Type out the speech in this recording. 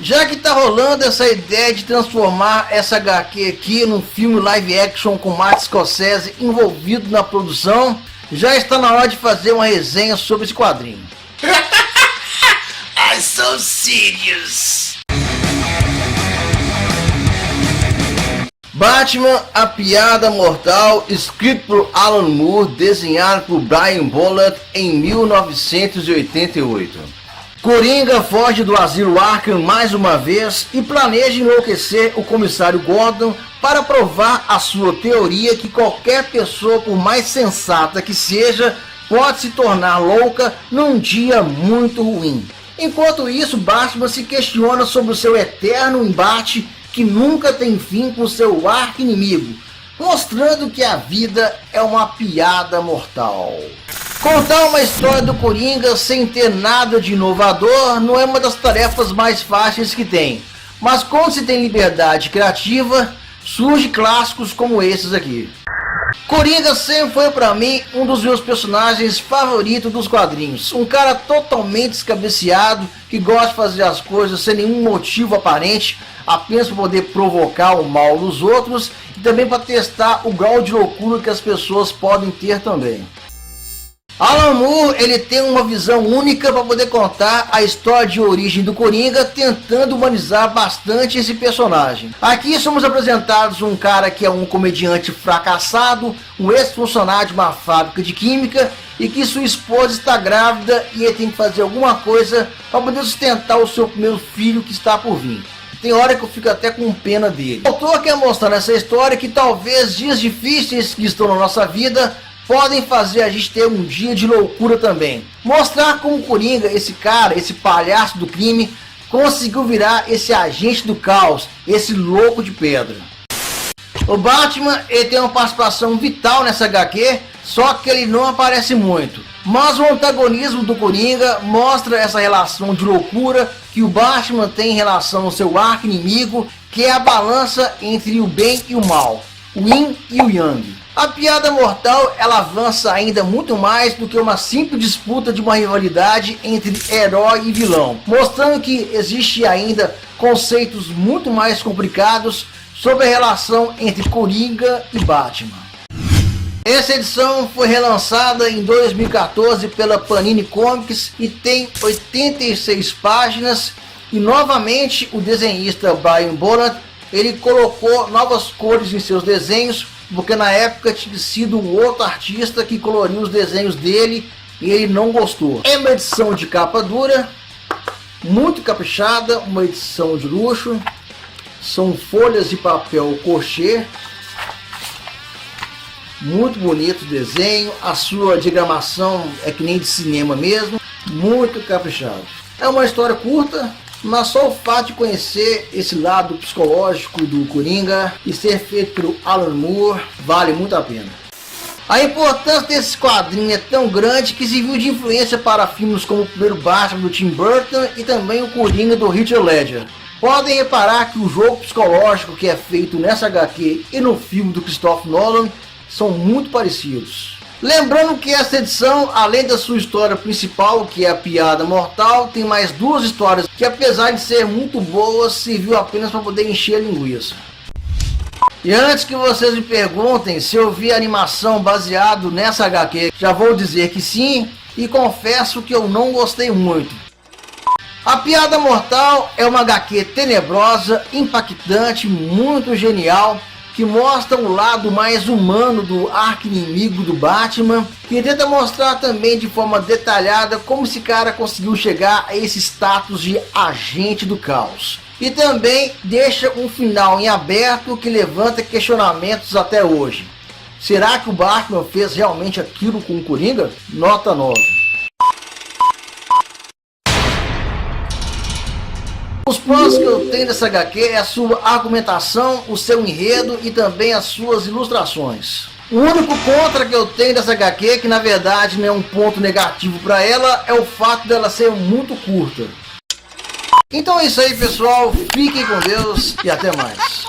Já que tá rolando essa ideia de transformar essa HQ aqui num filme live action com Martin Scorsese envolvido na produção, já está na hora de fazer uma resenha sobre esse quadrinho. I'm so serious. Batman, a piada mortal, escrito por Alan Moore, desenhado por Brian Bolland em 1988. Coringa foge do asilo Arkham mais uma vez e planeja enlouquecer o comissário Gordon para provar a sua teoria que qualquer pessoa, por mais sensata que seja, pode se tornar louca num dia muito ruim. Enquanto isso, Batman se questiona sobre o seu eterno embate que nunca tem fim com seu arqui-inimigo, mostrando que a vida é uma piada mortal. Contar uma história do Coringa sem ter nada de inovador não é uma das tarefas mais fáceis que tem, mas quando se tem liberdade criativa, surgem clássicos como esses aqui. Coringa sempre foi pra mim um dos meus personagens favoritos dos quadrinhos. Um cara totalmente descabeceado, que gosta de fazer as coisas sem nenhum motivo aparente, apenas para poder provocar o mal nos outros e também para testar o grau de loucura que as pessoas podem ter também. Alan Moore, ele tem uma visão única para poder contar a história de origem do Coringa, tentando humanizar bastante esse personagem. Aqui somos apresentados um cara que é um comediante fracassado, um ex-funcionário de uma fábrica de química e que sua esposa está grávida e ele tem que fazer alguma coisa para poder sustentar o seu primeiro filho que está por vir. Tem hora que eu fico até com pena dele. O autor quer mostrar nessa história que talvez dias difíceis que estão na nossa vida podem fazer a gente ter um dia de loucura também. Mostrar como o Coringa, esse cara, esse palhaço do crime, conseguiu virar esse agente do caos, esse louco de pedra. O Batman, ele tem uma participação vital nessa HQ, só que ele não aparece muito. Mas o antagonismo do Coringa mostra essa relação de loucura que o Batman tem em relação ao seu arqui-inimigo, que é a balança entre o bem e o mal, o yin e o yang. A piada mortal, ela avança ainda muito mais do que uma simples disputa de uma rivalidade entre herói e vilão, mostrando que existe ainda conceitos muito mais complicados sobre a relação entre Coringa e Batman. Essa edição foi relançada em 2014 pela Panini Comics e tem 86 páginas e novamente o desenhista Brian Bolland, ele colocou novas cores em seus desenhos, porque na época tinha sido um outro artista que coloriu os desenhos dele e ele não gostou. É uma edição de capa dura, muito caprichada, uma edição de luxo. São folhas de papel crochê, muito bonito o desenho, a sua diagramação é que nem de cinema mesmo, muito caprichado. É uma história curta, mas só o fato de conhecer esse lado psicológico do Coringa e ser feito pelo Alan Moore vale muito a pena. A importância desse quadrinho é tão grande que serviu de influência para filmes como o primeiro Batman do Tim Burton e também o Coringa do Heath Ledger. Podem reparar que o jogo psicológico que é feito nessa HQ e no filme do Christopher Nolan são muito parecidos. Lembrando que essa edição, além da sua história principal, que é a piada mortal, tem mais duas histórias que, apesar de ser muito boas, serviu apenas para poder encher a linguiça. E antes que vocês me perguntem se eu vi a animação baseado nessa HQ, já vou dizer que sim, e confesso que eu não gostei muito. A Piada Mortal é uma HQ tenebrosa, impactante, muito genial, que mostra um lado mais humano do arqui-inimigo do Batman, que tenta mostrar também de forma detalhada como esse cara conseguiu chegar a esse status de agente do caos. E também deixa um final em aberto que levanta questionamentos até hoje. Será que o Batman fez realmente aquilo com o Coringa? Nota 9. Os pontos que eu tenho dessa HQ é a sua argumentação, o seu enredo e também as suas ilustrações. O único contra que eu tenho dessa HQ, que na verdade não é um ponto negativo para ela, é o fato dela ser muito curta. Então é isso aí, pessoal, fiquem com Deus e até mais.